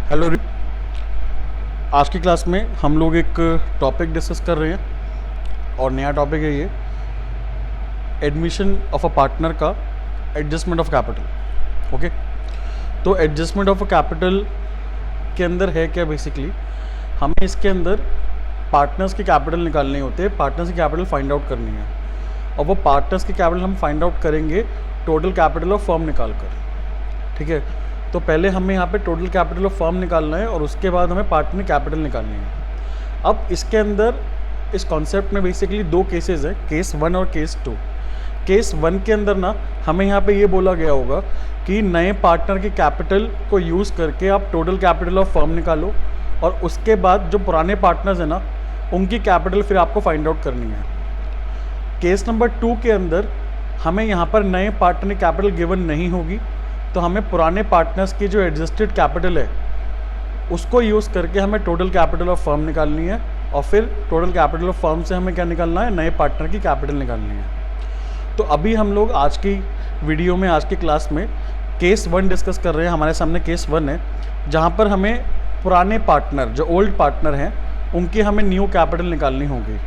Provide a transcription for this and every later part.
Hello. आज की class में हम लोग एक टॉपिक डिस्कस कर रहे हैं और नया टॉपिक है ये एडमिशन ऑफ अ पार्टनर का एडजस्टमेंट ऑफ कैपिटल। ओके, तो एडजस्टमेंट ऑफ अ कैपिटल के अंदर है क्या? बेसिकली हमें इसके अंदर पार्टनर्स के कैपिटल निकालने होते हैं, पार्टनर्स की कैपिटल फाइंड आउट करनी है और वो पार्टनर्स की कैपिटल हम फाइंड आउट करेंगे टोटल कैपिटल ऑफ फर्म निकाल कर। ठीक है, तो पहले हमें यहाँ पे टोटल कैपिटल ऑफ फर्म निकालना है और उसके बाद हमें पार्टनर कैपिटल निकालनी है। अब इसके अंदर इस कॉन्सेप्ट में बेसिकली दो केसेस हैं, केस 1 और केस 2। केस 1 के अंदर ना हमें यहाँ पे ये बोला गया होगा कि नए पार्टनर के कैपिटल को यूज़ करके आप टोटल कैपिटल ऑफ फर्म निकालो और उसके बाद जो पुराने पार्टनर्स हैं ना उनकी कैपिटल फिर आपको फाइंड आउट करनी है। केस नंबर 2 के अंदर हमें यहाँ पर नए पार्टनर कैपिटल गिवन नहीं होगी, तो हमें पुराने पार्टनर्स की जो एडजस्टेड कैपिटल है उसको यूज़ करके हमें टोटल कैपिटल ऑफ फर्म निकालनी है और फिर टोटल कैपिटल ऑफ फर्म से हमें क्या निकालना है? नए पार्टनर की कैपिटल निकालनी है। तो अभी हम लोग आज की वीडियो में, आज की क्लास में केस 1 डिस्कस कर रहे हैं। हमारे सामने केस 1 है जहाँ पर हमें पुराने पार्टनर जो ओल्ड पार्टनर हैं उनकी हमें न्यू कैपिटल निकालनी होगी।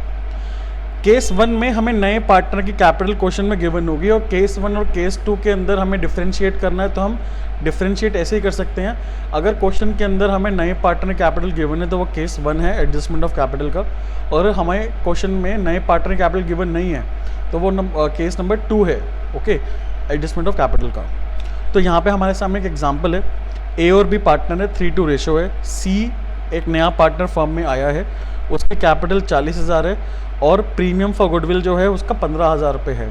केस 1 में हमें नए पार्टनर की कैपिटल क्वेश्चन में गिवन होगी और केस 1 और केस 2 के अंदर हमें डिफरेंशिएट करना है, तो हम डिफरेंशिएट ऐसे ही कर सकते हैं। अगर क्वेश्चन के अंदर हमें नए पार्टनर कैपिटल गिवन है तो वो केस 1 है एडजस्टमेंट ऑफ कैपिटल का, और हमें क्वेश्चन में नए पार्टनर कैपिटल गिवन नहीं है तो वो केस नंबर 2 है। ओके, एडजस्टमेंट ऑफ कैपिटल का। तो यहाँ पर हमारे सामने एक एग्जाम्पल है, ए और बी पार्टनर है, 3:2 रेशो है। सी एक नया पार्टनर फर्म में आया है, उसकी कैपिटल 40,000 है और प्रीमियम फॉर गुडविल जो है उसका 15,000 रुपये है।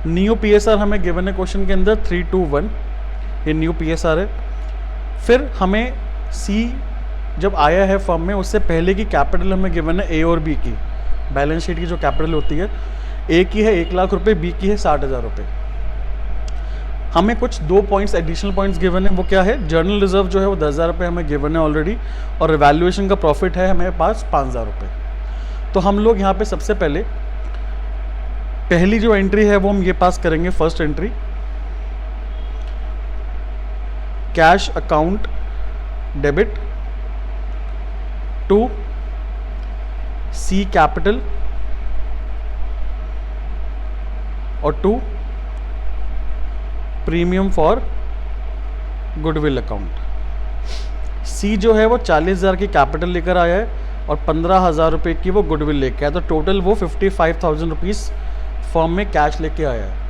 न्यू पीएसआर हमें गिवन है क्वेश्चन के अंदर 321, ये न्यू पीएसआर है। फिर हमें सी जब आया है फर्म में उससे पहले की कैपिटल हमें गिवन है ए और बी की, बैलेंस शीट की जो कैपिटल होती है, ए की है 1,00,000 रुपये, बी की है 60,000 रुपये। हमें कुछ 2 पॉइंट्स एडिशनल पॉइंट्स गिवन है, वो क्या है? जर्नल रिजर्व जो है वो 10,000 रुपये हमें गिवन है ऑलरेडी और रिवैल्यूएशन का प्रॉफिट है हमेरे पास 5,000 रुपये। तो हम लोग यहाँ पे सबसे पहले पहली जो एंट्री है वो हम ये पास करेंगे, first entry cash account debit to C capital और to premium for goodwill account. C जो है वो 40,000 की कैपिटल लेकर आया है और 15,000 रुपये की वो गुडविल लेके आया, तो टोटल वो 55,000 रुपीज़ फर्म में कैश लेके आया है।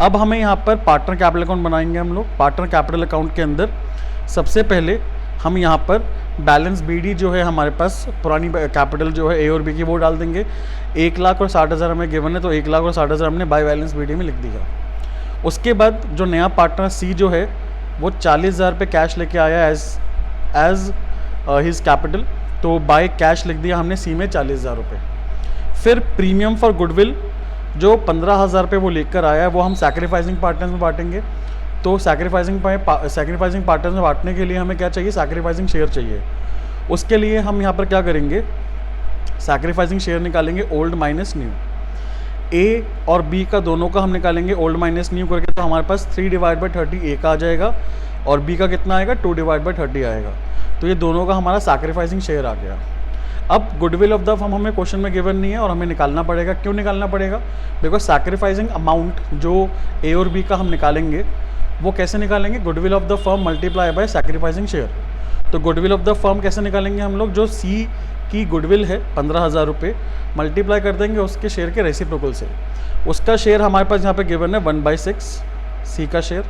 अब हमें यहाँ पर पार्टनर कैपिटल अकाउंट बनाएंगे हम लोग। पार्टनर कैपिटल अकाउंट के अंदर सबसे पहले हम यहाँ पर बैलेंस बीडी जो है हमारे पास पुरानी कैपिटल जो है ए और बी की वो डाल देंगे। 1,00,000 और 60,000 हमें गिवन है तो 1,00,000 और 60,000 हमने बाय बैलेंस बीडी में लिख दिया। उसके बाद जो नया पार्टनर सी जो है वो 40,000 पे कैश लेके आया एज हिज कैपिटल, तो बाय कैश लिख दिया हमने सी में 40,000 रुपये। फिर प्रीमियम फॉर गुडविल जो 15,000 रुपये वो लेकर आया है वो हम सैक्रिफाइसिंग पार्टनर्स में बांटेंगे। तो सैक्रिफाइसिंग पार्टनर्स में बांटने के लिए हमें क्या चाहिए? सैक्रिफाइसिंग शेयर चाहिए। उसके लिए हम यहाँ पर क्या करेंगे? सैक्रिफाइसिंग शेयर निकालेंगे ओल्ड माइनस न्यू। ए और बी का दोनों का हम निकालेंगे ओल्ड माइनस न्यू करके, तो हमारे पास 3/30 ए का आ जाएगा और बी का कितना आएगा? 2/30 आएगा। तो ये दोनों का हमारा सैक्रिफाइसिंग शेयर आ गया। अब गुडविल ऑफ द फर्म हमें क्वेश्चन में गिवन नहीं है और हमें निकालना पड़ेगा। क्यों निकालना पड़ेगा? बिकॉज सैक्रिफाइसिंग अमाउंट जो ए और बी का हम निकालेंगे वो कैसे निकालेंगे? Goodwill of the firm multiply by sacrificing share. तो गुडविल ऑफ द फर्म कैसे निकालेंगे हम लोग? जो सी की गुडविल है 15,000 रुपये, मल्टीप्लाई कर देंगे उसके शेयर के रेसिप्रोकल से। उसका शेयर हमारे पास यहाँ पे गिवन है 1/6 सी का शेयर,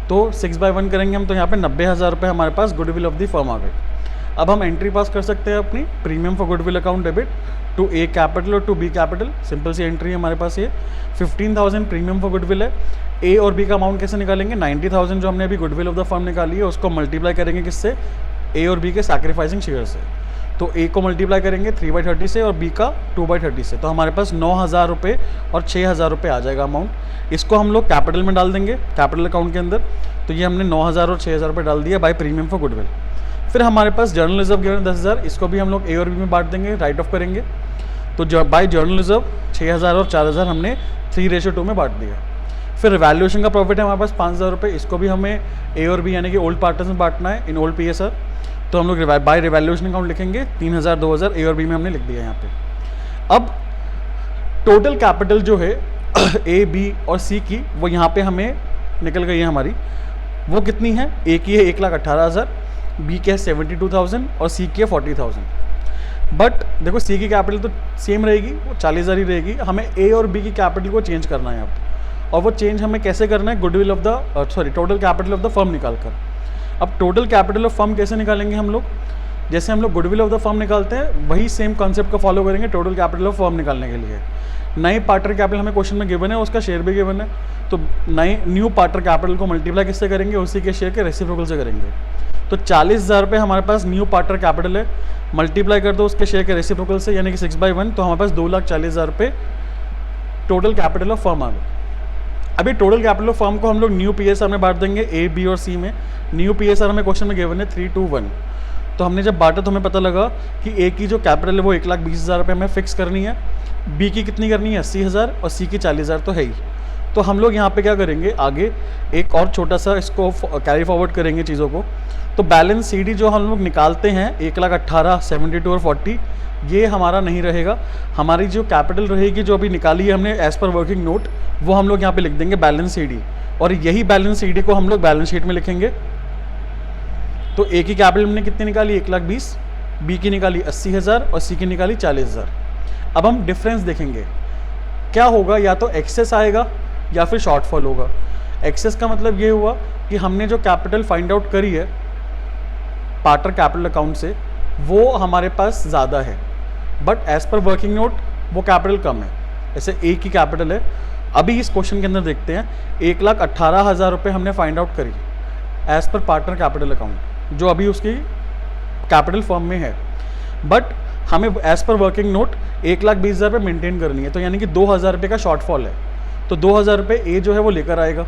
तो 6/1 करेंगे हम, तो यहाँ पे 90,000 रुपये हमारे पास गुडविल ऑफ द फर्म आ गए। अब हम एंट्री पास कर सकते हैं अपनी, premium for goodwill account debit to A capital और टू बी कैपिटल। सिंपल सी एंट्री है हमारे पास ये। 15,000 प्रीमियम फॉर गुडविल है। ए और बी का अमाउंट कैसे निकालेंगे? 90,000 जो हमने अभी गुडविल ऑफ द फर्म निकाली है उसको मल्टीप्लाई करेंगे किससे? ए और बी के सैक्रिफाइसिंग शेयर से। तो ए को मल्टीप्लाई करेंगे 3/30 से और बी का 2/30 से, तो हमारे पास 9,000 रुपये और 6,000 रुपये आ जाएगा अमाउंट। इसको हम लोग कैपिटल में डाल देंगे, कैपिटल अकाउंट के अंदर। तो ये हमने 9,000 और 6,000 रुपये डाल दिया बाय प्रीमियम फॉर गुडविल। फिर हमारे पास जर्नल रिजर्व गिवन 10,000, इसको भी हम लोग ए और बी में बांट देंगे, राइट ऑफ करेंगे। तो बाय जर्नल रिजर्व 6,000 और 4,000 हमने 3:2 में बांट दिया। फिर रिवैल्यूएशन का प्रॉफिट है हमारे पास 5,000 रुपये, इसको भी हमें ए और बी यानी कि ओल्ड पार्टनर्स में बांटना है इन ओल्ड PSR, तो हम लोग बाय रिवैल्यूएशन अकाउंट लिखेंगे 3,000 2,000 ए और बी में हमने लिख दिया यहाँ पे। अब टोटल कैपिटल जो है ए बी और सी की वो यहाँ पे हमें निकल गई है हमारी, वो कितनी है, ए की है 1,18,000, बी की है 72,000 और सी की है 40,000। बट देखो सी की कैपिटल तो सेम रहेगी, वो 40,000 ही रहेगी, हमें ए और बी की कैपिटल को चेंज करना है यहाँ पर, और वो चेंज हमें कैसे करना है, goodwill of the total capital of the firm निकाल कर। अब टोटल कैपिटल ऑफ फर्म कैसे निकालेंगे हम लोग, जैसे हम लोग गुडविल ऑफ द फर्म निकालते हैं वही सेम कॉन्सेप्ट को फॉलो करेंगे टोटल कैपिटल ऑफ फर्म निकालने के लिए। नई पार्टनर कैपिटल हमें क्वेश्चन में गिवन है, उसका शेयर भी गिवन है, तो नई न्यू पार्टनर कैपिटल को मल्टीप्लाई किससे करेंगे, उसी के शेयर के रेसिप्रोकल से करेंगे। तो 40,000 रुपये हमारे पास न्यू पार्टनर कैपिटल है, मल्टीप्लाई कर दो उसके शेयर के रेसिप्रोकल से यानी कि 6/1, तो हमारे पास 2,40,000 रुपये टोटल कैपिटल ऑफ फर्म आ गए। अभी टोटल कैपिटल ऑफ फर्म को हम लोग न्यू PSR में बांट देंगे, ए बी और सी में। न्यू PSR हमें क्वेश्चन में गिवन है 3:1, तो हमने जब बांटा तो हमें पता लगा कि ए की जो कैपिटल है वो 1,20,000 रुपये हमें फिक्स करनी है, बी की कितनी करनी है 80,000 और सी की 40,000 तो है ही। तो हम लोग यहाँ पे क्या करेंगे, आगे एक और छोटा सा इसको कैरी फॉरवर्ड करेंगे चीज़ों को। तो बैलेंस CD जो हम लोग निकालते हैं 1,18,000, 72 और 40, ये हमारा नहीं रहेगा, हमारी जो कैपिटल रहेगी जो अभी निकाली है हमने एज पर वर्किंग नोट, वो हम लोग यहाँ पे लिख देंगे बैलेंस CD, और यही बैलेंस CD को हम लोग बैलेंस शीट में लिखेंगे। तो ए की कैपिटल हमने कितनी निकाली 1,20,000, बी की निकाली 80,000 और सी की निकाली 40,000। अब हम डिफरेंस देखेंगे क्या होगा, या तो एक्सेस आएगा या फिर शॉर्टफॉल होगा। एक्सेस का मतलब ये हुआ कि हमने जो कैपिटल फाइंड आउट करी है पार्टनर कैपिटल अकाउंट से वो हमारे पास ज़्यादा है, but as per working note वो कैपिटल कम है। जैसे ए की कैपिटल है, अभी इस क्वेश्चन के अंदर देखते हैं 1,18,000 रुपये हमने फाइंड आउट करी as per partner capital account जो अभी उसकी कैपिटल फर्म में है, बट हमें एज पर वर्किंग नोट 1,20,000 रुपये मेंटेन करनी है, तो यानी कि 2,000 रुपये का शॉर्टफॉल है, तो 2,000 रुपये ए जो है वो लेकर आएगा।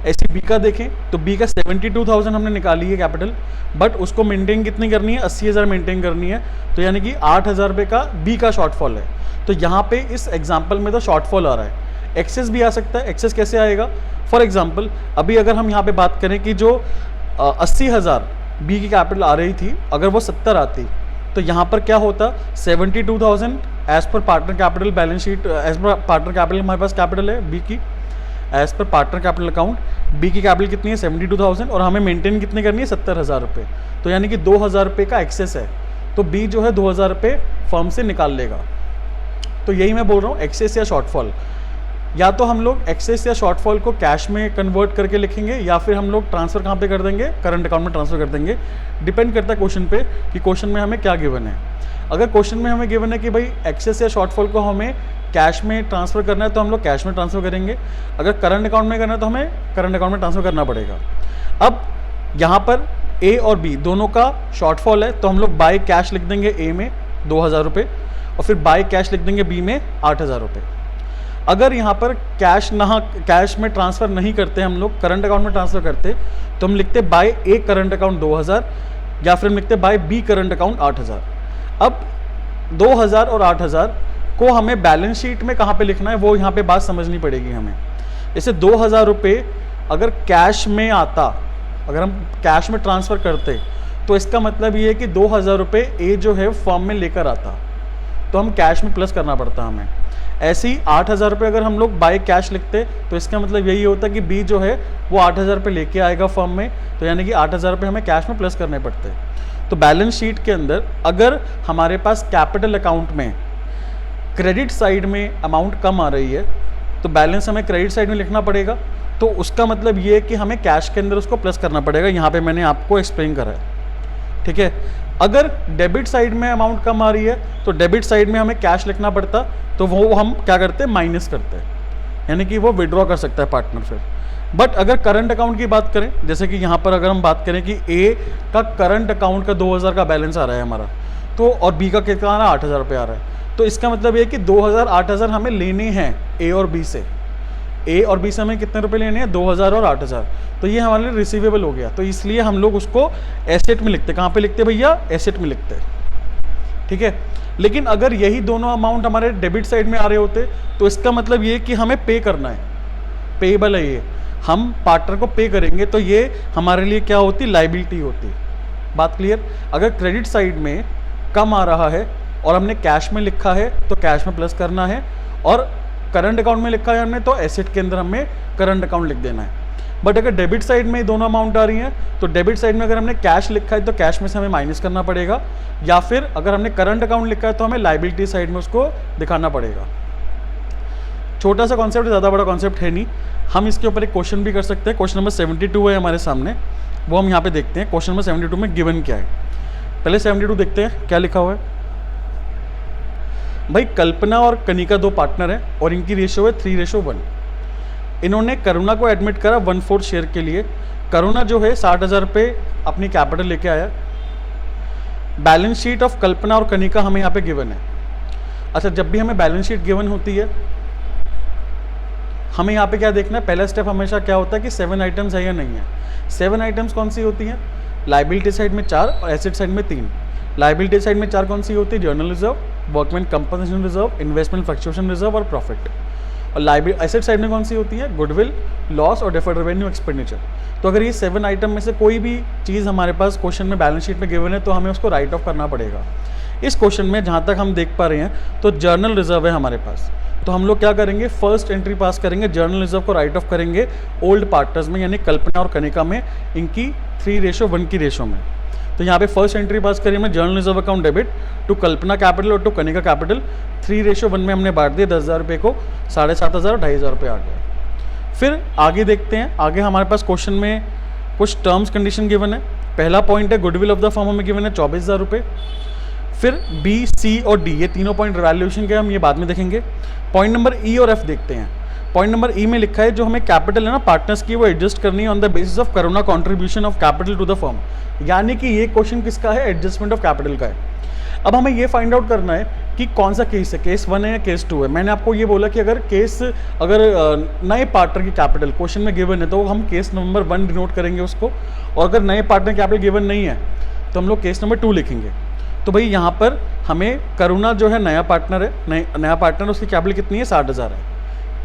ऐसे बी का देखें तो बी का 72,000 हमने निकाली है कैपिटल, बट उसको मेंटेन कितनी करनी है 80,000 मेंटेन करनी है, तो यानी कि 8,000 रुपये का बी का शॉर्टफॉल है। तो यहाँ पे इस एग्जाम्पल में तो शॉर्टफॉल आ रहा है, एक्सेस भी आ सकता है। एक्सेस कैसे आएगा, फॉर एग्जाम्पल अभी अगर हम यहाँ पे बात करें कि जो 80,000 बी की कैपिटल आ रही थी, अगर वो 70 आती तो यहाँ पर क्या होता 72,000 as per partner capital balance sheet, as per partner capital हमारे पास कैपिटल है बी की, as per partner capital account B की कैपिटल कितनी है 72,000 और हमें मेंटेन कितनी करनी है 70,000 रुपये, तो यानी कि 2,000 रुपये का एक्सेस है, तो बी जो है 2,000 रुपये फर्म से निकाल लेगा। तो यही मैं बोल रहा हूँ एक्सेस या शॉर्टफॉल, या तो हम लोग एक्सेस या शॉर्टफॉल को कैश में कन्वर्ट करके लिखेंगे या फिर हम लोग ट्रांसफ़र कहाँ पे कर देंगे, करंट अकाउंट में ट्रांसफ़र कर देंगे। डिपेंड करता है क्वेश्चन पे कि क्वेश्चन में हमें क्या गिवन है। अगर क्वेश्चन में हमें गिवन है कि भाई एक्सेस या शॉर्टफॉल को हमें कैश में ट्रांसफ़र करना है तो हम लोग कैश में ट्रांसफ़र करेंगे, अगर करंट अकाउंट में करना है तो हमें करंट अकाउंट में ट्रांसफ़र करना पड़ेगा। अब यहाँ पर ए और बी दोनों का शॉर्टफॉल है, तो हम लोग बाय कैश लिख देंगे ए में 2,000 रुपये और फिर बाय कैश लिख देंगे बी में 8,000 रुपये। अगर यहाँ पर कैश में ट्रांसफ़र नहीं करते हम लोग, करंट अकाउंट में ट्रांसफ़र करते, तो हम लिखते बाय ए करंट अकाउंट 2,000 या फिर हम लिखते बाय बी करंट अकाउंट 8,000। अब 2,000 और 8,000 को हमें बैलेंस शीट में कहाँ पे लिखना है वो यहाँ पे बात समझनी पड़ेगी हमें। जैसे 2,000 रुपये अगर कैश में आता, अगर हम कैश में ट्रांसफ़र करते तो इसका मतलब ये है कि 2,000 रुपये ए जो है फॉर्म में लेकर आता, तो हम कैश में प्लस करना पड़ता हमें। ऐसे ही 8,000 रुपये अगर हम लोग बाय कैश लिखते तो इसका मतलब यही होता कि बी जो है वो 8,000 रुपये लेके आएगा फर्म में, तो यानी कि 8,000 रुपये हमें कैश में प्लस करने पड़ते हैं। तो बैलेंस शीट के अंदर अगर हमारे पास कैपिटल अकाउंट में क्रेडिट साइड में अमाउंट कम आ रही है तो बैलेंस हमें क्रेडिट साइड में लिखना पड़ेगा, तो उसका मतलब ये है कि हमें कैश के अंदर उसको प्लस करना पड़ेगा। यहाँ पे मैंने आपको एक्सप्लेन करा है, ठीक है। अगर डेबिट साइड में अमाउंट कम आ रही है तो डेबिट साइड में हमें कैश लिखना पड़ता, तो वो हम क्या करते हैं माइनस करते हैं, यानी कि वो विड्रॉ कर सकता है पार्टनर फिर। बट अगर करंट अकाउंट की बात करें, जैसे कि यहाँ पर अगर हम बात करें कि ए का करंट अकाउंट का 2,000 का बैलेंस आ रहा है हमारा, तो और बी का कितना आ रहा है 8,000 रुपये आ रहा है, तो इसका मतलब ये कि 2,000 8,000 हमें लेने हैं ए और बी से। ए और बी से हमें कितने रुपए लेने हैं 2,000 और 8,000, तो ये हमारे लिए रिसीवेबल हो गया, तो इसलिए हम लोग उसको एसेट में लिखते। कहाँ पे लिखते भैया, एसेट में लिखते, ठीक है। लेकिन अगर यही दोनों अमाउंट हमारे डेबिट साइड में आ रहे होते तो इसका मतलब ये कि हमें पे करना है, पेएबल है, ये हम पार्टनर को पे करेंगे, तो ये हमारे लिए क्या होती, लाइबिलिटी होती। बात क्लियर। अगर क्रेडिट साइड में कम आ रहा है और हमने कैश में लिखा है तो कैश में प्लस करना है, और करंट अकाउंट में लिखा है हमने तो एसेट के अंदर हमें करंट अकाउंट लिख देना है। बट अगर डेबिट साइड में दोनों अमाउंट आ रही हैं तो डेबिट साइड में अगर हमने कैश लिखा है तो कैश में से हमें माइनस करना पड़ेगा, या फिर अगर हमने करंट अकाउंट लिखा है तो हमें लाइबिलिटी साइड में उसको दिखाना पड़ेगा। छोटा सा कॉन्सेप्ट, ज़्यादा बड़ा कॉन्सेप्ट है नहीं। हम इसके ऊपर एक क्वेश्चन भी कर सकते हैं। क्वेश्चन नंबर 72 है हमारे सामने, वो हम यहाँ पे देखते हैं। क्वेश्चन नंबर 72 में गिवन क्या है, पहले 72 देखते हैं क्या लिखा हुआ है। भाई कल्पना और कनिका दो पार्टनर हैं और इनकी रेशियो है 3:1। इन्होंने करुणा को एडमिट करा 1/4 शेयर के लिए। करुणा जो है 60,000 रुपये अपनी कैपिटल लेके आया। बैलेंस शीट ऑफ कल्पना और कनिका हमें यहाँ पे गिवन है। अच्छा, जब भी हमें बैलेंस शीट गिवन होती है हमें यहाँ पे क्या देखना है, पहला स्टेप हमेशा क्या होता है कि 7 आइटम्स है या नहीं है। 7 आइटम्स कौन सी होती हैं, लाइबिलिटी साइड में 4 और एसेट साइड में 3। लाइबिलिटी साइड में 4 कौन सी होती है, journal reserve, workman compensation reserve, investment fluctuation reserve और प्रॉफिट। और लाइबिलिटी एसेट साइड में कौन सी होती है, गुडविल, लॉस और डिफर्ड रेवेन्यू एक्सपेंडिचर। तो अगर ये 7 आइटम में से कोई भी चीज़ हमारे पास क्वेश्चन में बैलेंस शीट में गिवन है तो हमें उसको राइट ऑफ करना पड़ेगा। इस क्वेश्चन में जहाँ तक हम देख पा रहे हैं तो जर्नल रिजर्व है हमारे पास, तो हम लोग क्या करेंगे, फर्स्ट एंट्री पास करेंगे, जर्नल रिजर्व को राइट ऑफ करेंगे ओल्ड पार्टनर्स में, यानी कल्पना और कनिका में, इनकी 3:1 की रेशो में। तो यहाँ पे फर्स्ट एंट्री पास करी हमने, journal reserve account debit to Kalpana capital और टू कनिका कैपिटल 3:1 में हमने बांट दिया। 10,000 रुपये को 7,500 और 2,500 रुपये आ गया। फिर आगे देखते हैं, आगे हमारे पास क्वेश्चन में कुछ टर्म्स कंडीशन गिवन है। पहला पॉइंट है गुडविल ऑफ द फर्म हमें गिवन है 24,000 रुपये। फिर बी, सी और डी ये तीनों पॉइंट वैल्यूएशन के हम ये बाद में देखेंगे। पॉइंट नंबर ई और एफ देखते हैं। पॉइंट नंबर ई में लिखा है जो हमें कैपिटल है ना पार्टनर्स की, वो एडजस्ट करनी है on the basis of Karuna contribution of capital to the firm, यानी कि ये क्वेश्चन किसका है, एडजस्टमेंट ऑफ कैपिटल का है। अब हमें ये फाइंड आउट करना है कि कौन सा केस है, केस 1 है या केस 2 है। मैंने आपको ये बोला कि अगर नए पार्टनर की कैपिटल क्वेश्चन में गिवन है तो हम केस नंबर 1 डिनोट करेंगे उसको, और अगर नए पार्टनर कैपिटल गिवन नहीं है तो हम लोग केस नंबर 2 लिखेंगे। तो भाई यहाँ पर हमें करुणा जो है नया पार्टनर है, नया पार्टनर, उसकी कैपिटल कितनी है, 60,000 है।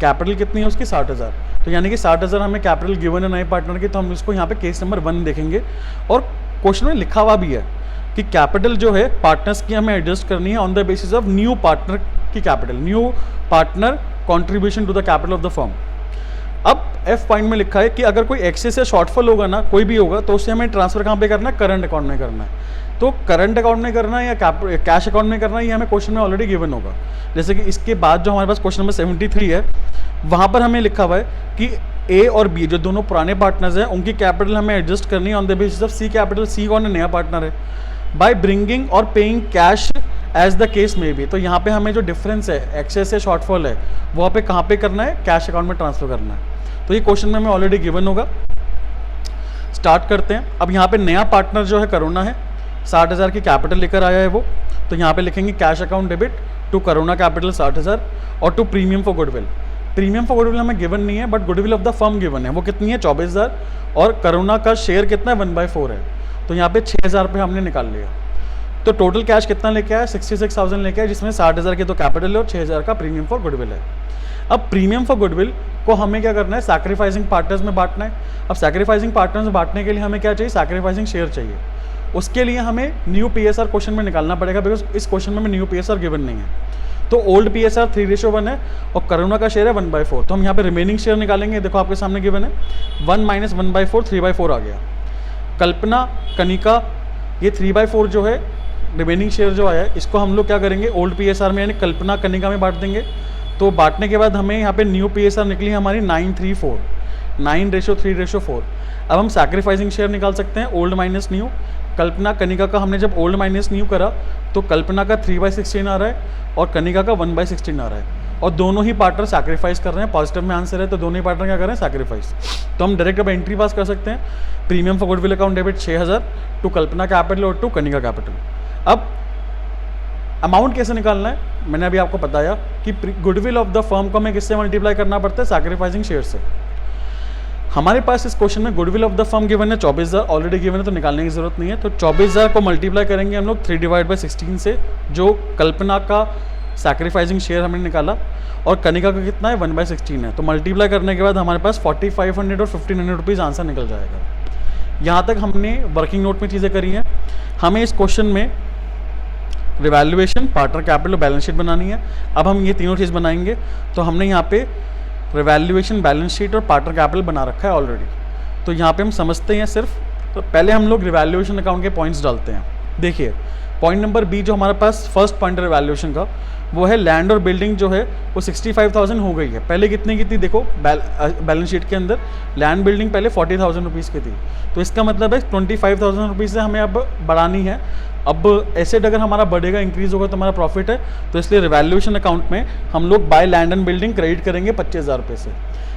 कैपिटल कितनी है उसकी, 60,000। तो यानी कि 60,000 हमें कैपिटल गिवन है नए पार्टनर की, तो हम इसको यहाँ पे केस नंबर 1 देखेंगे। और क्वेश्चन में लिखा हुआ भी है कि कैपिटल जो है पार्टनर्स की हमें एडजस्ट करनी है on the basis of new partner की capital, new partner contribution to the capital of the firm. अब एफ पॉइंट में लिखा है कि अगर कोई एक्सेस या शॉर्टफॉल होगा ना, कोई भी होगा, तो उससे हमें ट्रांसफर कहाँ पे करना है, करंट अकाउंट में करना है। तो करंट अकाउंट में करना है या कैश अकाउंट में करना है, ये हमें क्वेश्चन में ऑलरेडी गिवन होगा। जैसे कि इसके बाद जो हमारे पास क्वेश्चन नंबर 73 है, वहाँ पर हमें लिखा हुआ है कि ए और बी जो दोनों पुराने पार्टनर्स हैं उनकी कैपिटल हमें एडजस्ट करनी है on the basis of C capital. C कौन है, नया पार्टनर है। बाय ब्रिंगिंग और paying cash as the case में भी, तो यहाँ पे हमें जो डिफरेंस है, एक्सेस या शॉर्टफॉल है, वहाँ पे कहाँ पे करना है, कैश अकाउंट में ट्रांसफर करना है। तो ये क्वेश्चन में हमें ऑलरेडी गिवन होगा। स्टार्ट करते हैं। अब यहाँ पे नया पार्टनर जो है करुणा है, 60,000 की कैपिटल लेकर आया है वो, तो यहाँ पे लिखेंगे cash account debit to Karuna capital 60,000 और to premium for goodwill. Premium for goodwill हमें गिवन नहीं है, but goodwill of the firm given है। वो कितनी है, 24,000, और करुणा का शेयर कितना है, 1/4 है। तो यहाँ पे 6,000 रुपये हमने निकाल लिया। तो टोटल कैश कितना लेके आया, 66,000 लेके आया, जिसमें 60,000 की तो कैपिटल है और 6,000 का प्रीमियम फॉर गुडविल है। अब प्रीमियम फॉर गुडविल को हमें क्या करना है, सैक्रिफाइसिंग पार्टनर्स में बांटना है। अब सैक्रिफाइसिंग पार्टनर्स में बांटने के लिए हमें क्या चाहिए, सैक्रिफाइसिंग शेयर चाहिए। उसके लिए हमें न्यू पीएसआर क्वेश्चन में निकालना पड़ेगा, बिकॉज इस क्वेश्चन में न्यू पीएसआर गिवन नहीं है। तो ओल्ड पीएसआर 3:1 है और करुणा का शेयर है 1/4। तो हम यहाँ पे रिमेनिंग शेयर निकालेंगे। देखो आपके सामने गिवन है 1 - 1/4, 3/4 आ गया। कल्पना कनिका ये 3/4 जो है रिमेनिंग शेयर जो आया है, इसको हम लोग क्या करेंगे, ओल्ड पीएसआर में यानी कल्पना कनिका में बांट देंगे। तो बांटने के बाद हमें यहाँ पे न्यू पीएसआर निकली हमारी 9:3:4, 9:3:4। अब हम सैक्रिफाइसिंग शेयर निकाल सकते हैं, ओल्ड माइनस न्यू। कल्पना कनिका का हमने जब ओल्ड माइनस न्यू करा तो कल्पना का 3/16 आ रहा है और कनिका का 1/16 आ रहा है, और दोनों ही पार्टनर सैक्रिफाइस कर रहे हैं। पॉजिटिव में आंसर है तो दोनों ही पार्टनर क्या कर रहे हैं, सैक्रिफाइस। तो हम डायरेक्ट अब एंट्री पास कर सकते हैं। Premium for goodwill account debit 6,000 to Kalpana capital और टू कनिका कैपिटल। अब अमाउंट कैसे निकालना है, मैंने अभी आपको बताया कि गुडविल ऑफ द फर्म को हमें किससे मल्टीप्लाई करना पड़ता है, सैक्रिफाइसिंग शेयर से। हमारे पास इस क्वेश्चन में goodwill of the firm given है 24,000 ऑलरेडी गिवन है, तो निकालने की जरूरत नहीं है। तो 24,000 को मल्टीप्लाई करेंगे हम लोग 3/16 से, जो कल्पना का सैक्रिफाइसिंग शेयर हमने निकाला, और कनिका का कितना है 1/16 है, तो मल्टीप्लाई करने के बाद हमारे पास 4500 और 1500 रुपीज़ आंसर निकल जाएगा। यहाँ तक हमने वर्किंग नोट में चीज़ें करी हैं। हमें इस क्वेश्चन में रिवैल्यूएशन, पार्टनर कैपिटल और बैलेंस शीट बनानी है। अब हम ये तीनों चीज़ बनाएंगे, तो हमने यहाँ पे रिवैल्यूएशन, बैलेंस शीट और पार्टनर कैपिटल बना रखा है ऑलरेडी। तो यहाँ पे हम समझते हैं सिर्फ, तो पहले हम लोग रिवैल्यूएशन अकाउंट के पॉइंट्स डालते हैं। देखिए पॉइंट नंबर बी जो हमारे पास फर्स्ट पॉइंट है रिवैल्यूएशन का, वो है लैंड और बिल्डिंग जो है वो 65,000 हो गई है। पहले कितने की थी देखो, बैलेंस शीट के अंदर लैंड बिल्डिंग पहले 40,000 रुपीज़ की थी, तो इसका मतलब है 25,000 रुपीज़ से हमें अब बढ़ानी है। अब एसेट अगर हमारा बढ़ेगा, इंक्रीज होगा, तो हमारा प्रॉफिट है, तो इसलिए रिवैल्यूएशन अकाउंट में हम लोग by land and building credit करेंगे 25,000 रुपये से।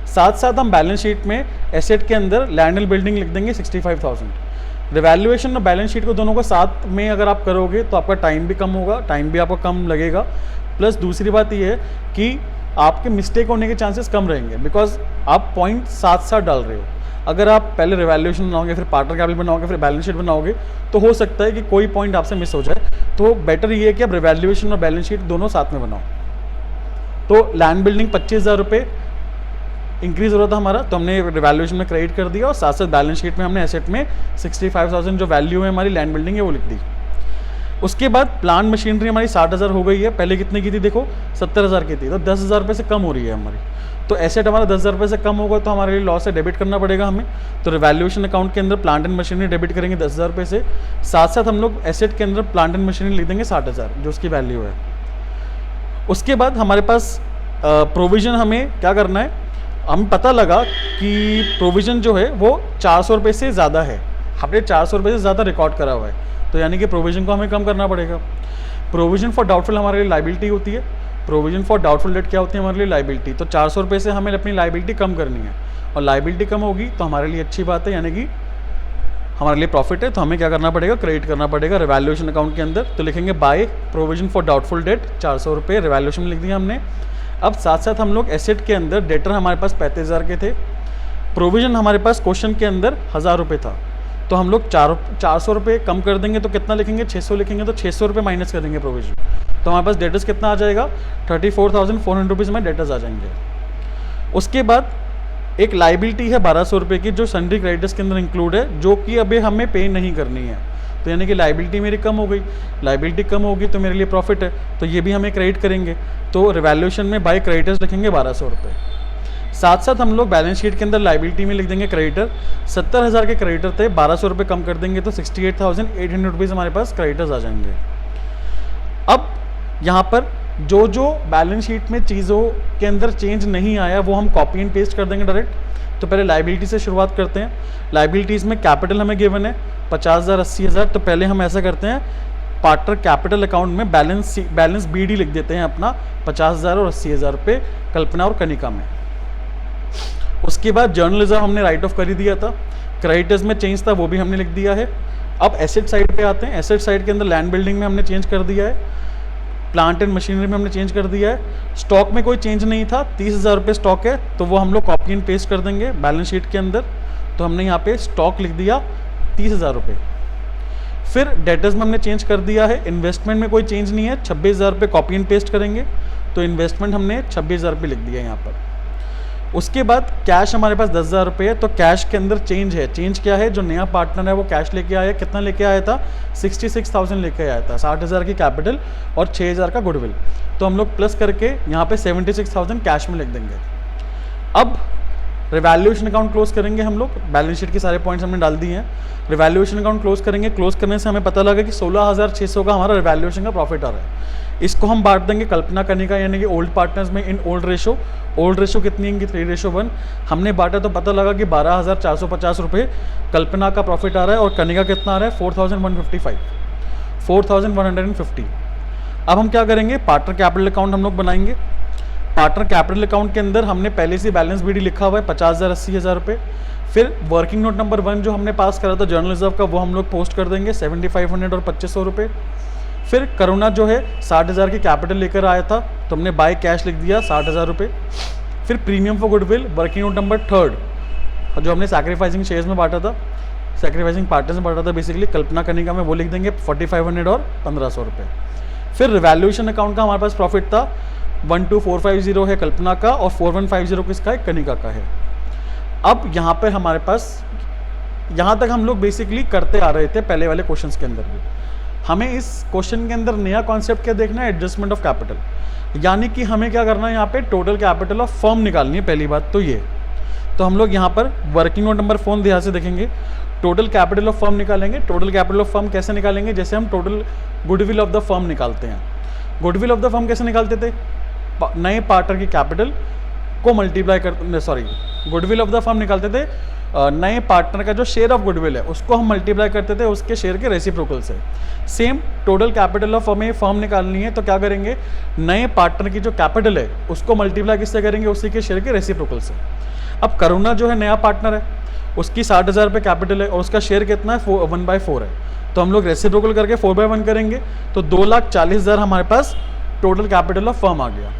साथ साथ हम बैलेंस शीट में एसेट के अंदर लैंड एंड बिल्डिंग लिख देंगे 65,000। रिवैल्यूएशन और बैलेंस शीट को दोनों को साथ में अगर आप करोगे तो आपका टाइम भी कम होगा, टाइम भी आपको कम लगेगा, प्लस दूसरी बात ये है कि आपके मिस्टेक होने के चांसेस कम रहेंगे, बिकॉज आप पॉइंट साथ साथ डाल रहे हो। अगर आप पहले रिवैल्यूएशन बनाओगे, फिर पार्टनर कैपिटल बनाओगे, फिर बैलेंस शीट बनाओगे, तो हो सकता है कि कोई पॉइंट आपसे मिस हो जाए। तो बेटर ये है कि आप रिवैल्यूएशन और बैलेंस शीट दोनों साथ में बनाओ। तो लैंड बिल्डिंग 25,000 रुपये इंक्रीज हो रहा था हमारा, तो हमने रिवैल्यूएशन में क्रेडिट कर दिया, और साथ साथ बैलेंस शीट में हमने एसेट में 65,000 जो वैल्यू है हमारी लैंड बिल्डिंग है वो लिख दी। उसके बाद प्लांट मशीनरी हमारी 60,000 हो गई है, पहले कितने की थी देखो 70,000 की थी, तो 10,000 रुपये से कम हो रही है हमारी। तो एसेट हमारा 10,000 रुपये से कम होगा तो हमारे लिए लॉस है, डेबिट करना पड़ेगा हमें। तो रिवैल्यूएशन अकाउंट के अंदर प्लांट एंड मशीनरी डेबिट करेंगे 10,000 रुपये से, साथ साथ हम लोग एसेट के अंदर प्लांट एंड मशीनरी लिख देंगे 60,000 जो उसकी वैल्यू है। उसके बाद हमारे पास प्रोविज़न हमें क्या करना है, हमें पता लगा कि प्रोविज़न जो है वो 400 रुपये से ज़्यादा है, हमने 400 रुपये से ज़्यादा रिकॉर्ड करा हुआ है, तो यानी कि प्रोविज़न को हमें कम करना पड़ेगा। प्रोविज़न फॉर डाउटफुल हमारे लिए लाइबिलिटी होती है, प्रोविज़न फॉर डाउटफुल डेट क्या होती है हमारे लिए लाइबिलिटी। तो 400 रुपये से हमें अपनी लाइबिलिटी कम करनी है, और लाइबिलिटी कम होगी तो हमारे लिए अच्छी बात है, यानी कि हमारे लिए प्रॉफिट है, तो हमें क्या करना पड़ेगा, क्रेडिट करना पड़ेगा रिवैल्यूएशन अकाउंट के अंदर। तो लिखेंगे by provision for doubtful debt 400 रुपये रिवैल्यूएशन में लिख दिया हमने। अब साथ साथ हम लोग एसेट के अंदर डेटर हमारे पास 35,000 के थे, प्रोविज़न हमारे पास क्वेश्चन के अंदर 1,000 रुपये था, तो हम लोग 400 रुपये कम कर देंगे तो कितना लिखेंगे 600 लिखेंगे, तो 600 रुपये माइनस कर देंगे प्रोविज़न, तो हमारे पास डेटर्स कितना आ जाएगा 34,400 रुपीज़ में डेटर्स आ जाएंगे। उसके बाद एक लाइबिलिटी है 1,200 रुपये की जो सन्ड्री क्रेडिटर्स के अंदर इंक्लूड है, जो कि अभी हमें पे नहीं करनी है, तो यानी कि लाइबिलिटी मेरी कम हो गई, लाइबिलिटी कम होगी तो मेरे लिए प्रॉफिट है, तो ये भी हमें क्रेडिट करेंगे। तो रिवैल्यूएशन में बाय क्रेडिटर्स लिखेंगे 1,200 रुपये। साथ साथ हम लोग बैलेंस शीट के अंदर लाइबिलिटी में लिख देंगे क्रेडिटर, 70,000 के क्रेडिटर थे, 1,200 रुपये कम कर देंगे तो 68,800 रुपीज़ हमारे पास क्रेडिटर्स आ जाएंगे। अब यहाँ पर जो जो बैलेंस शीट में चीज़ों के अंदर चेंज नहीं आया वो हम कॉपी एंड पेस्ट कर देंगे डायरेक्ट। तो पहले लाइबिलिटी से शुरुआत करते हैं। लाइबिलिटीज़ में कैपिटल हमें गिवन है 50,000 80,000, तो पहले हम ऐसा करते हैं पार्टनर कैपिटल अकाउंट में बैलेंस BD लिख देते हैं अपना 50,000 और 80,000 रुपये कल्पना और कनिका में। उसके बाद जर्नल रिजर्व हमने राइट ऑफ कर ही दिया था, क्रेडिटर्स में चेंज था वो भी हमने लिख दिया है। अब एसेट साइड पे आते हैं, एसेट साइड के अंदर लैंड बिल्डिंग में हमने चेंज कर दिया है, प्लांट एंड मशीनरी में हमने चेंज कर दिया है। स्टॉक में कोई चेंज नहीं था, 30,000 रुपये स्टॉक है, तो वो हम लोग कॉपी एंड पेस्ट कर देंगे बैलेंस शीट के अंदर। तो हमने यहाँ पे स्टॉक लिख दिया 30,000 रुपये। फिर डेटर्स में हमने चेंज कर दिया है, इन्वेस्टमेंट में कोई चेंज नहीं है, 26,000 रुपये कॉपी एंड पेस्ट करेंगे, तो इन्वेस्टमेंट हमने 26,000 रुपये लिख दिया यहाँ पर। उसके बाद कैश हमारे पास 10,000 रुपये है, तो कैश के अंदर चेंज है। चेंज क्या है, जो नया पार्टनर है वो कैश लेके आया, कितना लेके आया था 66,000 लेके आया था, 60,000 की कैपिटल और 6,000 का गुडविल, तो हम लोग प्लस करके यहाँ पे 76,000 कैश में लिख देंगे। अब रिवैल्यूएशन अकाउंट क्लोज करेंगे हम लोग, बैलेंस शीट के सारे पॉइंट्स हमने डाल दिए हैं। रिवैल्यूएशन अकाउंट क्लोज करेंगे, क्लोज करने से हमें पता लगा कि 16,600 का हमारा रिवैल्यूएशन का प्रॉफिट आ रहा है। इसको हम बांट देंगे कल्पना कनिका यानी कि ओल्ड पार्टनर्स में in old ratio. Old ratio कितनी है, 3:1 हमने बांटा तो पता लगा कि 12,450 रुपये कल्पना का प्रॉफिट आ रहा है और कनिका कितना आ रहा है 4,150। अब हम क्या करेंगे, पार्टनर कैपिटल अकाउंट हम लोग बनाएंगे। पार्टनर कैपिटल अकाउंट के अंदर हमने पहले से बैलेंस BD लिखा हुआ है 50,000 80,000 रुपये। फिर वर्किंग नोट नंबर 1 जो हमने पास करा था जर्नल रिजर्व का, वो हम लोग पोस्ट कर देंगे 7,500 और 2,500 रुपये। फिर करुणा जो है 60,000 की कैपिटल लेकर आया था, तो हमने बाय कैश लिख दिया 60,000 रुपये। फिर premium for goodwill working note number 3 जो हमने सैक्रिफाइसिंग शेयर्स में बांटा था, सैक्रिफाइसिंग पार्टनर्स में बांटा था बेसिकली, कल्पना कनिका में वो लिख देंगे 4,500 और 1,500 रुपये। फिर रिवैल्यूएशन अकाउंट का हमारे पास प्रॉफिट था 12450 है कल्पना का और 4150 किसका है, कनिका का है। अब यहाँ पर हमारे पास, यहाँ तक हम लोग बेसिकली करते आ रहे थे पहले वाले क्वेश्चंस के अंदर भी। हमें इस क्वेश्चन के अंदर नया कॉन्सेप्ट क्या देखना है, एडजस्टमेंट ऑफ कैपिटल, यानी कि हमें क्या करना है, यहाँ पे टोटल कैपिटल ऑफ फर्म निकालनी है। पहली बात तो ये, तो हम लोग यहाँ पर वर्किंग नोट नंबर 4 ध्यान से देखेंगे, टोटल कैपिटल ऑफ फर्म निकालेंगे। टोटल कैपिटल ऑफ फर्म कैसे निकालेंगे, जैसे हम total goodwill of the firm निकालते हैं। गुडविल ऑफ द फर्म कैसे निकालते थे, नए पार्टनर की कैपिटल को मल्टीप्लाई कर, sorry goodwill of the firm निकालते थे, नए पार्टनर का जो शेयर ऑफ गुडविल है उसको हम मल्टीप्लाई करते थे उसके शेयर के रेसिप्रोकल से। सेम टोटल कैपिटल ऑफ हमें फर्म निकालनी है, तो क्या करेंगे, नए पार्टनर की जो कैपिटल है उसको मल्टीप्लाई किससे करेंगे, उसी के शेयर के रेसिप्रोकल से। अब करुणा जो है नया पार्टनर है, उसकी 60,000 रुपये कैपिटल है और उसका शेयर कितना है, 1/4 है, तो हम लोग रेसिप्रोकल करके 4/1 करेंगे, तो 2,40,000 हमारे पास टोटल कैपिटल ऑफ फर्म आ गया।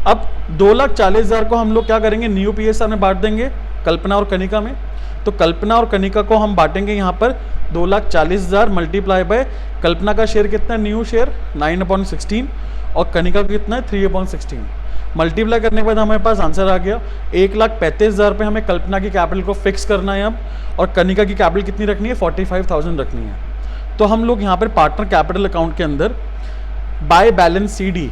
अब 2,40,000 को हम लोग क्या करेंगे, न्यू PSR में बांट देंगे कल्पना और कनिका में। तो कल्पना और कनिका को हम बांटेंगे यहाँ पर 2,40,000 मल्टीप्लाई बाय कल्पना का शेयर कितना है, न्यू शेयर 9/16 और कनिका का कितना है 3/16। मल्टीप्लाई करने के बाद हमारे पास आंसर आ गया 1,35,000 रुपये हमें कल्पना की कैपिटल को फिक्स करना है अब, और कनिका की कैपिटल कितनी रखनी है, 45,000 रखनी है। तो हम लोग यहाँ पर पार्टनर कैपिटल अकाउंट के अंदर by balance CD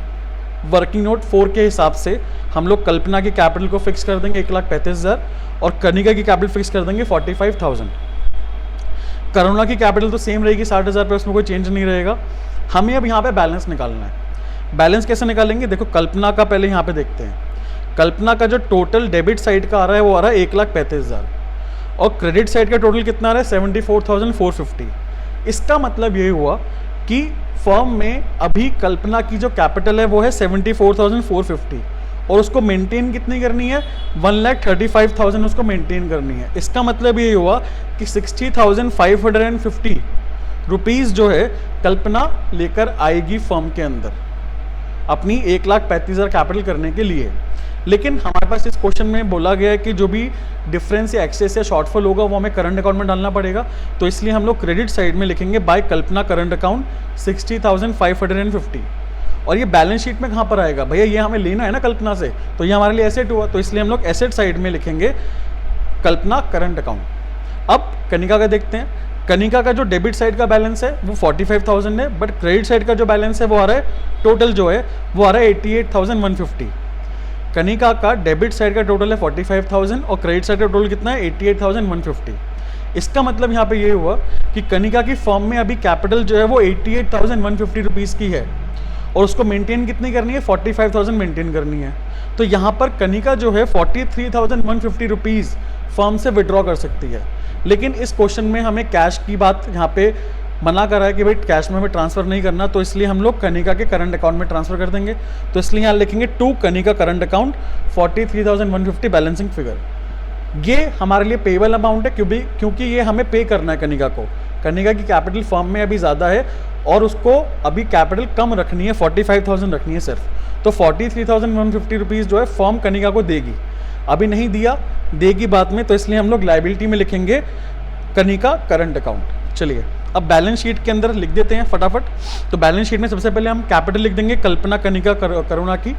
working note 4 के हिसाब से हम लोग कल्पना की कैपिटल को फिक्स कर देंगे 1,35,000 और कनिका की कैपिटल फिक्स कर देंगे 45,000। करुणा की कैपिटल तो सेम रहेगी 60,000 रुपये, उसमें कोई चेंज नहीं रहेगा। हमें अब यहाँ पे बैलेंस निकालना है। बैलेंस कैसे निकालेंगे, देखो कल्पना का पहले यहाँ पे देखते हैं। कल्पना का जो टोटल डेबिट साइड का आ रहा है वो आ रहा है 1,35,000 और क्रेडिट साइड का टोटल कितना आ रहा है 74,450। इसका मतलब ये हुआ कि फर्म में अभी कल्पना की जो कैपिटल है वो है 74,450 और उसको मेंटेन कितनी करनी है, 1,35,000 उसको मेंटेन करनी है। इसका मतलब ये हुआ कि 60,550 रुपीज़ जो है कल्पना लेकर आएगी फर्म के अंदर अपनी 1,35,000 कैपिटल करने के लिए। लेकिन हमारे पास इस क्वेश्चन में बोला गया है कि जो भी डिफरेंस या एक्सेस या शॉर्टफॉल होगा वो हमें करंट अकाउंट में डालना पड़ेगा, तो इसलिए हम लोग क्रेडिट साइड में लिखेंगे बाय कल्पना करंट अकाउंट 60,550। और ये बैलेंस शीट में कहाँ पर आएगा, भैया ये हमें लेना है ना कल्पना से, तो ये हमारे लिए एसेट हुआ, तो इसलिए हम लोग एसेट साइड में लिखेंगे कल्पना करंट अकाउंट। अब कनिका का देखते हैं। कनिका का जो डेबिट साइड का बैलेंस है वो 45,000 है, बट क्रेडिट साइड का जो बैलेंस है वो आ रहा है, टोटल जो है वो आ रहा है 88,150। कनिका का डेबिट साइड का टोटल है 45,000 और क्रेडिट साइड का टोटल कितना है 88,150। इसका मतलब यहाँ पे ये हुआ कि कनिका की फर्म में अभी कैपिटल जो है वो 88,150 रुपीज़ की है और उसको मेंटेन कितनी करनी है, 45,000 मेंटेन करनी है। तो यहाँ पर कनिका जो है 43,150 रुपीज़ फर्म से विड्रॉ कर सकती है। लेकिन इस क्वेश्चन में हमें कैश की बात यहाँ पे मना कर रहा है कि भाई कैश में हमें ट्रांसफ़र नहीं करना, तो इसलिए हम लोग कनिका के करंट अकाउंट में ट्रांसफ़र कर देंगे। तो इसलिए यहाँ लिखेंगे to Kanika current account 43,150 balancing figure. ये हमारे लिए पेबल अमाउंट है क्योंकि ये हमें पे करना है कनिका को। कनिका की कैपिटल फर्म में अभी ज़्यादा है और उसको अभी कैपिटल कम रखनी है, 45,000 रखनी है सिर्फ। तो 43,150 रुपीज़ जो है फर्म कनिका को देगी, अभी नहीं दिया, देगी बाद में, तो इसलिए हम लोग लाइबिलिटी में लिखेंगे कनिका करंट अकाउंट। चलिए अब बैलेंस शीट के अंदर लिख देते हैं फटाफट। तो बैलेंस शीट में सबसे पहले हम कैपिटल लिख देंगे कल्पना कनिका करुणा की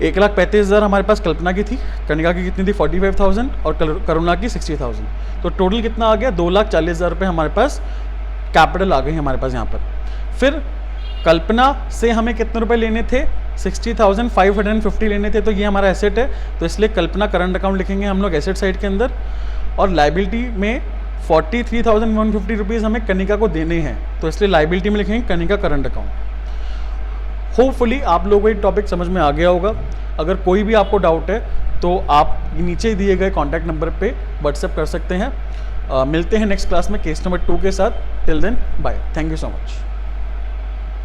1,35,000 हमारे पास कल्पना की थी, कनिका की कितनी थी 45,000 और करुणा की 60,000। तो टोटल कितना आ गया 2,40,000 रुपये हमारे पास कैपिटल आ गई हमारे पास यहाँ पर। फिर कल्पना से हमें कितने रुपए लेने थे, 60,550 लेने थे, तो ये हमारा एसेट है, तो इसलिए कल्पना करंट अकाउंट लिखेंगे हम लोग एसेट साइड के अंदर। और लाइबिलिटी में 43,150 रुपीज़ हमें कनिका को देने हैं, तो इसलिए लाइबिलिटी में लिखेंगे कनिका करंट अकाउंट। होपफुली आप लोगों को ये टॉपिक समझ में आ गया होगा। अगर कोई भी आपको डाउट है तो आप नीचे दिए गए कॉन्टैक्ट नंबर पे व्हाट्सएप कर सकते हैं। मिलते हैं नेक्स्ट क्लास में केस नंबर 2 के साथ। Till then bye, thank you so much.